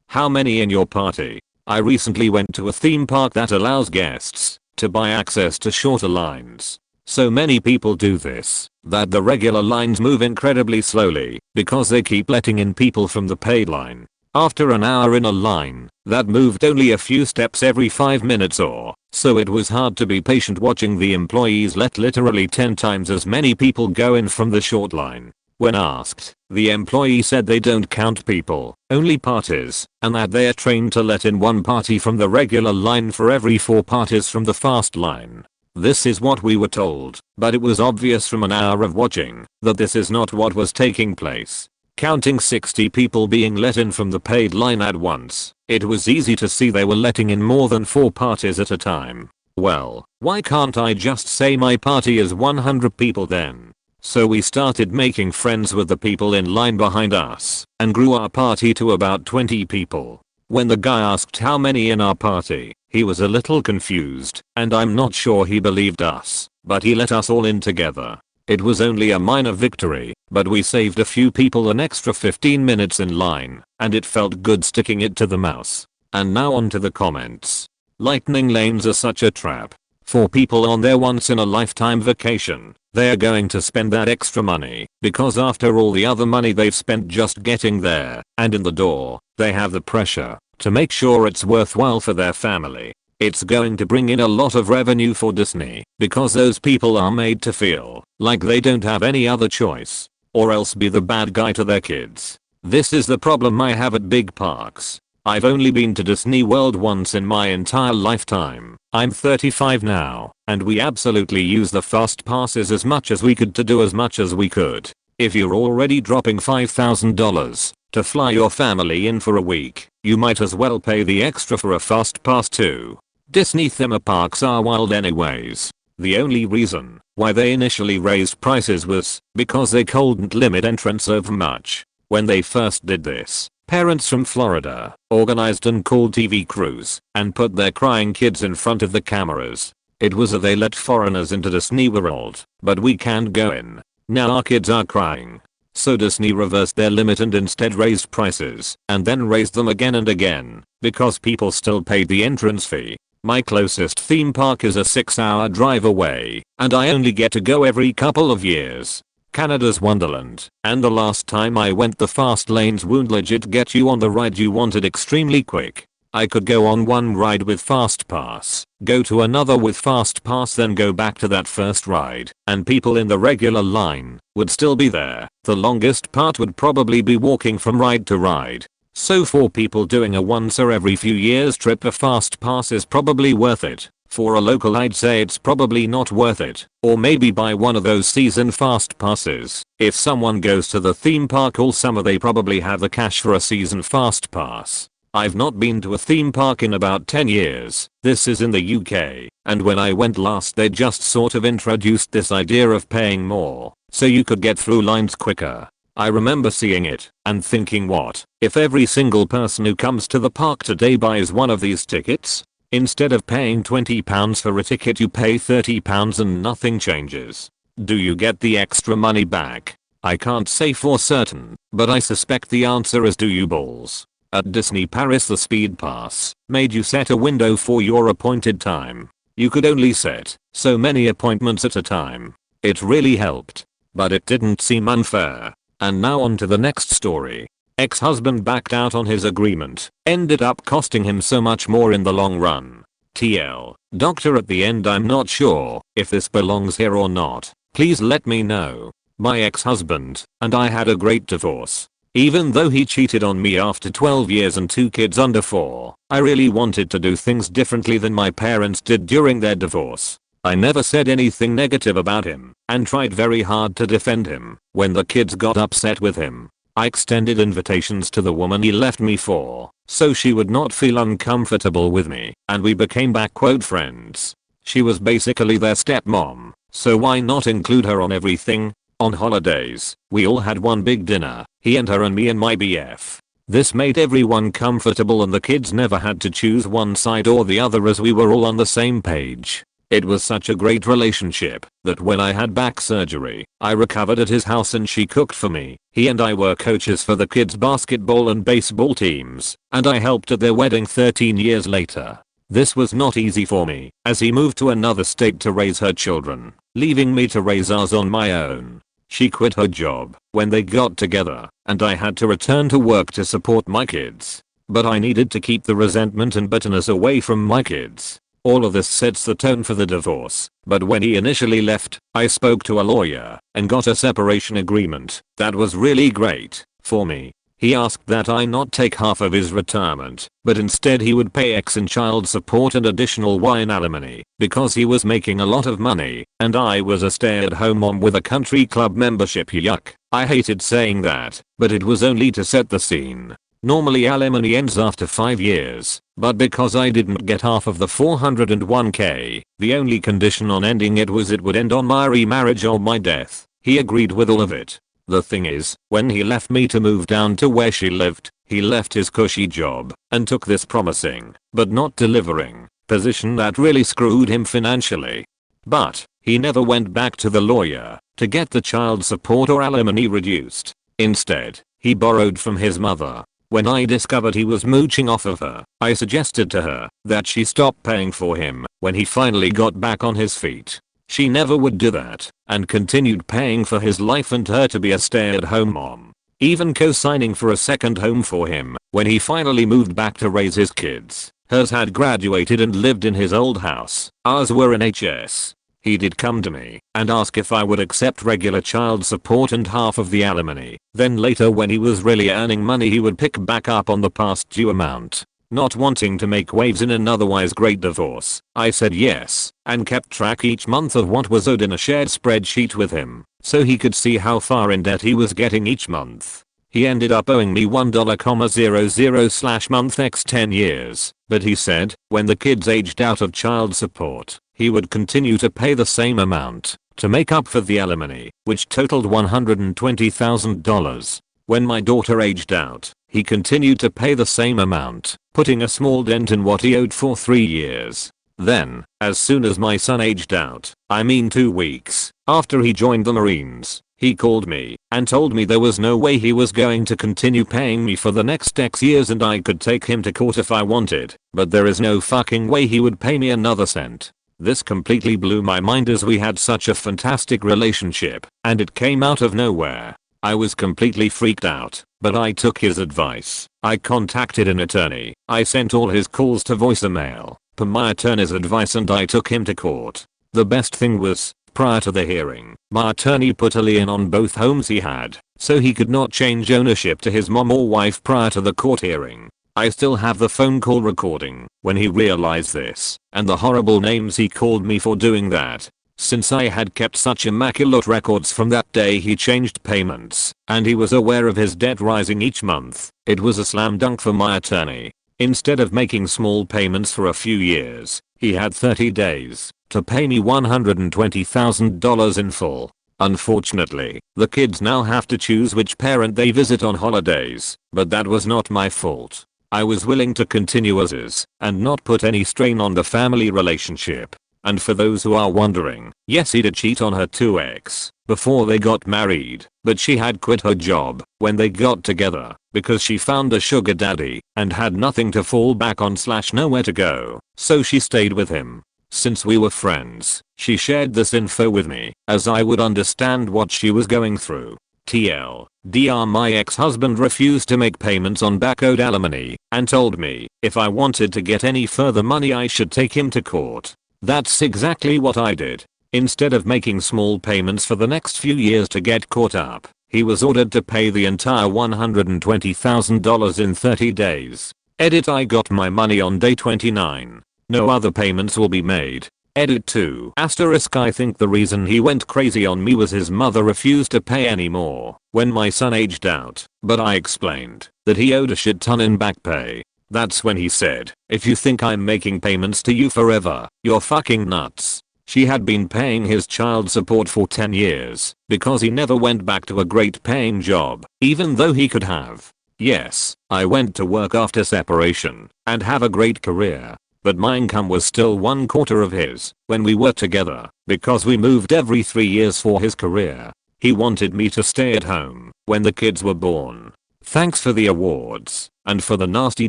How many in your party? I recently went to a theme park that allows guests to buy access to shorter lines. So many people do this that the regular lines move incredibly slowly because they keep letting in people from the paid line. After an hour in a line that moved only a few steps every 5 minutes or so, it was hard to be patient watching the employees let literally 10 times as many people go in from the short line. When asked, the employee said they don't count people, only parties, and that they are trained to let in one party from the regular line for every 4 parties from the fast line. This is what we were told, but it was obvious from an hour of watching that this is not what was taking place. Counting 60 people being let in from the paid line at once, it was easy to see they were letting in more than 4 parties at a time. Well, why can't I just say my party is 100 people then? So we started making friends with the people in line behind us and grew our party to about 20 people. When the guy asked how many in our party, he was a little confused, and I'm not sure he believed us, but he let us all in together. It was only a minor victory, but we saved a few people an extra 15 minutes in line, and it felt good sticking it to the mouse. And now on to the comments. Lightning lanes are such a trap. For people on their once in a lifetime vacation, they are going to spend that extra money because after all the other money they've spent just getting there and in the door, they have the pressure to make sure it's worthwhile for their family. It's going to bring in a lot of revenue for Disney because those people are made to feel like they don't have any other choice or else be the bad guy to their kids. This is the problem I have at big parks. I've only been to Disney World once in my entire lifetime. I'm 35 now, and we absolutely use the fast passes as much as we could to do as much as we could. If you're already dropping $5,000 to fly your family in for a week, you might as well pay the extra for a fast pass too. Disney theme parks are wild anyways. The only reason why they initially raised prices was because they couldn't limit entrants over much. When they first did this, parents from Florida organized an cool TV cruise and put their crying kids in front of the cameras. It was they let foreigners into Disney World, but we can't go in. Now our kids are crying. So Disney reversed their limit and instead raised prices and then raised them again and again because people still paid the entrance fee. My closest theme park is a 6-hour drive away and I only get to go every couple of years. Canada's Wonderland, and the last time I went the fast lanes would legit get you on the ride you wanted extremely quick. I could go on one ride with fast pass, go to another with fast pass, then go back to that first ride, and people in the regular line would still be there. The longest part would probably be walking from ride to ride. So for people doing a once or every few years trip, a fast pass is probably worth it. For a local I'd say it's probably not worth it, or maybe buy one of those season fast passes. If someone goes to the theme park all summer they probably have the cash for a season fast pass. I've not been to a theme park in about 10 years, this is in the UK, and when I went last they just sort of introduced this idea of paying more, so you could get through lines quicker. I remember seeing it and thinking, what if every single person who comes to the park today buys one of these tickets? Instead of paying £20 for a ticket you pay £30 and nothing changes. Do you get the extra money back? I can't say for certain, but I suspect the answer is do you balls. At Disney Paris the speed pass made you set a window for your appointed time. You could only set so many appointments at a time. It really helped, but it didn't seem unfair. And now on to the next story. Ex-husband backed out on his agreement, ended up costing him so much more in the long run. TL, doctor at the end, I'm not sure if this belongs here or not. Please let me know. My ex-husband and I had a great divorce. Even though he cheated on me after 12 years and 2 kids under 4, I really wanted to do things differently than my parents did during their divorce. I never said anything negative about him and tried very hard to defend him. When the kids got upset with him, I extended invitations to the woman he left me for, so she would not feel uncomfortable with me, and we became friends. She was basically their stepmom, so why not include her on everything? On holidays, we all had one big dinner, he and her and me and my BF. This made everyone comfortable and the kids never had to choose one side or the other as we were all on the same page. It was such a great relationship that when I had back surgery, I recovered at his house and she cooked for me. He and I were coaches for the kids' basketball and baseball teams, and I helped at their wedding 13 years later. This was not easy for me, as he moved to another state to raise her children, leaving me to raise ours on my own. She quit her job when they got together, and I had to return to work to support my kids. But I needed to keep the resentment and bitterness away from my kids. All of this sets the tone for the divorce, but when he initially left, I spoke to a lawyer and got a separation agreement that was really great for me. He asked that I not take half of his retirement, but instead he would pay X in child support and additional Y in alimony, because he was making a lot of money, and I was a stay-at-home mom with a country club membership. Yuck. I hated saying that, but it was only to set the scene. Normally alimony ends after 5 years, but because I didn't get half of the $401k, the only condition on ending it was it would end on my remarriage or my death. He agreed with all of it. The thing is, when he left me to move down to where she lived, he left his cushy job and took this promising, but not delivering, position that really screwed him financially. But he never went back to the lawyer to get the child support or alimony reduced. Instead, he borrowed from his mother. When I discovered he was mooching off of her, I suggested to her that she stop paying for him when he finally got back on his feet. She never would do that and continued paying for his life and her to be a stay-at-home mom, even co-signing for a second home for him when he finally moved back to raise his kids. Hers had graduated and lived in his old house. Ours were in HS. He did come to me and ask if I would accept regular child support and half of the alimony. Then later when he was really earning money he would pick back up on the past due amount. Not wanting to make waves in an otherwise great divorce, I said yes and kept track each month of what was owed in a shared spreadsheet with him so he could see how far in debt he was getting each month. He ended up owing me $1.00 month x 10 years, but he said when the kids aged out of child support, he would continue to pay the same amount to make up for the alimony, which totaled $120,000. When my daughter aged out, he continued to pay the same amount, putting a small dent in what he owed for 3 years. Then, as soon as my son aged out, I mean 2 weeks after he joined the Marines, he called me and told me there was no way he was going to continue paying me for the next X years and I could take him to court if I wanted, but there is no fucking way he would pay me another cent. This completely blew my mind as we had such a fantastic relationship and it came out of nowhere. I was completely freaked out, but I took his advice. I contacted an attorney. I sent all his calls to voicemail per my attorney's advice and I took him to court. The best thing was, prior to the hearing, my attorney put a lien on both homes he had, so he could not change ownership to his mom or wife prior to the court hearing. I still have the phone call recording when he realized this and the horrible names he called me for doing that. Since I had kept such immaculate records from that day he changed payments and he was aware of his debt rising each month. It was a slam dunk for my attorney. Instead of making small payments for a few years, he had 30 days to pay me $120,000 in full. Unfortunately, the kids now have to choose which parent they visit on holidays, but that was not my fault. I was willing to continue as is and not put any strain on the family relationship. And for those who are wondering, yes, he did cheat on her 2x before they got married, but she had quit her job when they got together because she found a sugar daddy and had nothing to fall back on / nowhere to go, so she stayed with him. Since we were friends, she shared this info with me as I would understand what she was going through. TLDR, my ex-husband refused to make payments on back owed alimony and told me if I wanted to get any further money I should take him to court. That's exactly what I did. Instead of making small payments for the next few years to get caught up, he was ordered to pay the entire $120,000 in 30 days. Edit, I got my money on day 29. No other payments will be made. Edit 2 asterisk, I think the reason he went crazy on me was his mother refused to pay anymore when my son aged out, but I explained that he owed a shit ton in back pay. That's when he said, if you think I'm making payments to you forever, you're fucking nuts. She had been paying his child support for 10 years because he never went back to a great paying job, even though he could have. Yes, I went to work after separation and have a great career. but my income was still 1/4 of his when we were together because we moved every 3 years for his career. He wanted me to stay at home when the kids were born. Thanks for the awards and for the nasty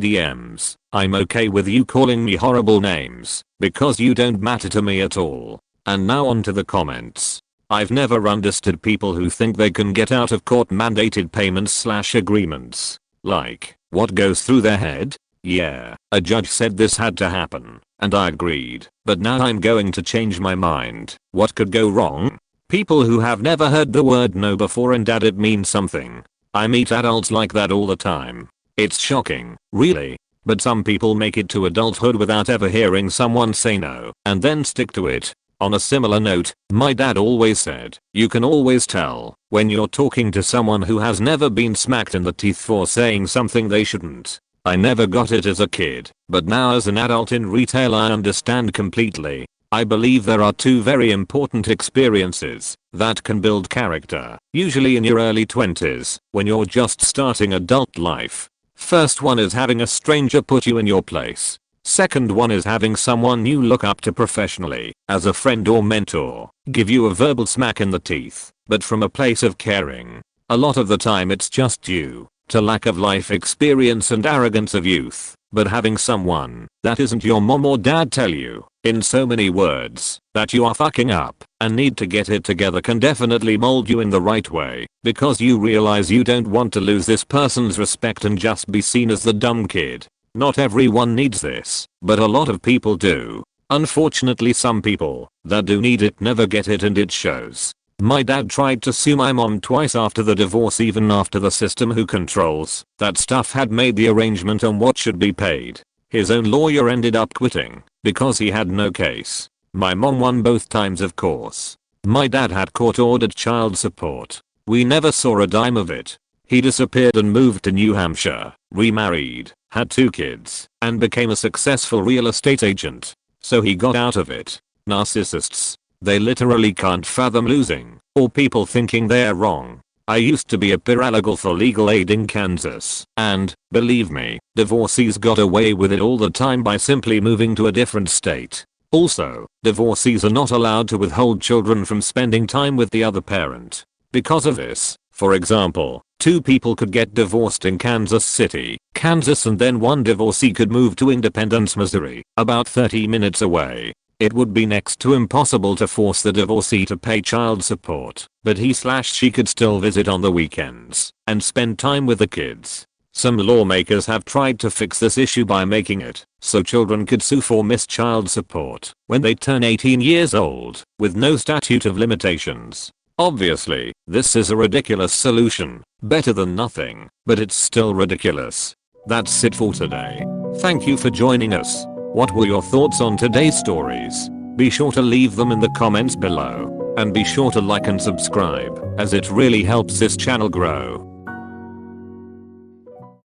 DMs. I'm okay with you calling me horrible names because you don't matter to me at all. And now on to the comments. I've never understood people who think they can get out of court mandated payments/agreements. Like, what goes through their head? Yeah, a judge said this had to happen, and I agreed, but now I'm going to change my mind. What could go wrong? People who have never heard the word no before and that it means something. I meet adults like that all the time. It's shocking, really. But some people make it to adulthood without ever hearing someone say no, and then stick to it. On a similar note, my dad always said, you can always tell when you're talking to someone who has never been smacked in the teeth for saying something they shouldn't. I never got it as a kid, but now as an adult in retail I understand completely. I believe there are two very important experiences that can build character, usually in your early 20s, when you're just starting adult life. First one is having a stranger put you in your place. Second one is having someone you look up to professionally, as a friend or mentor, give you a verbal smack in the teeth, but from a place of caring. A lot of the time it's just due to lack of life experience and arrogance of youth, but having someone that isn't your mom or dad tell you, in so many words, that you are fucking up and need to get it together can definitely mold you in the right way, because you realize you don't want to lose this person's respect and just be seen as the dumb kid. Not everyone needs this, but a lot of people do. Unfortunately some people that do need it never get it and it shows. My dad tried to sue my mom twice after the divorce even after the system who controls that stuff had made the arrangement on what should be paid. His own lawyer ended up quitting because he had no case. My mom won both times of course. My dad had court-ordered child support. We never saw a dime of it. He disappeared and moved to New Hampshire, remarried, had 2 kids, and became a successful real estate agent. So he got out of it. Narcissists. They literally can't fathom losing, or people thinking they're wrong. I used to be a paralegal for legal aid in Kansas, and, believe me, divorcees got away with it all the time by simply moving to a different state. Also, divorcees are not allowed to withhold children from spending time with the other parent. Because of this, for example, 2 people could get divorced in Kansas City, Kansas, and then one divorcee could move to Independence, Missouri, about 30 minutes away. It would be next to impossible to force the divorcee to pay child support, but he/she could still visit on the weekends and spend time with the kids. Some lawmakers have tried to fix this issue by making it so children could sue for missed child support when they turn 18 years old, with no statute of limitations. Obviously, this is a ridiculous solution, better than nothing, but it's still ridiculous. That's it for today. Thank you for joining us. What were your thoughts on today's stories? Be sure to leave them in the comments below. And be sure to like and subscribe, as it really helps this channel grow.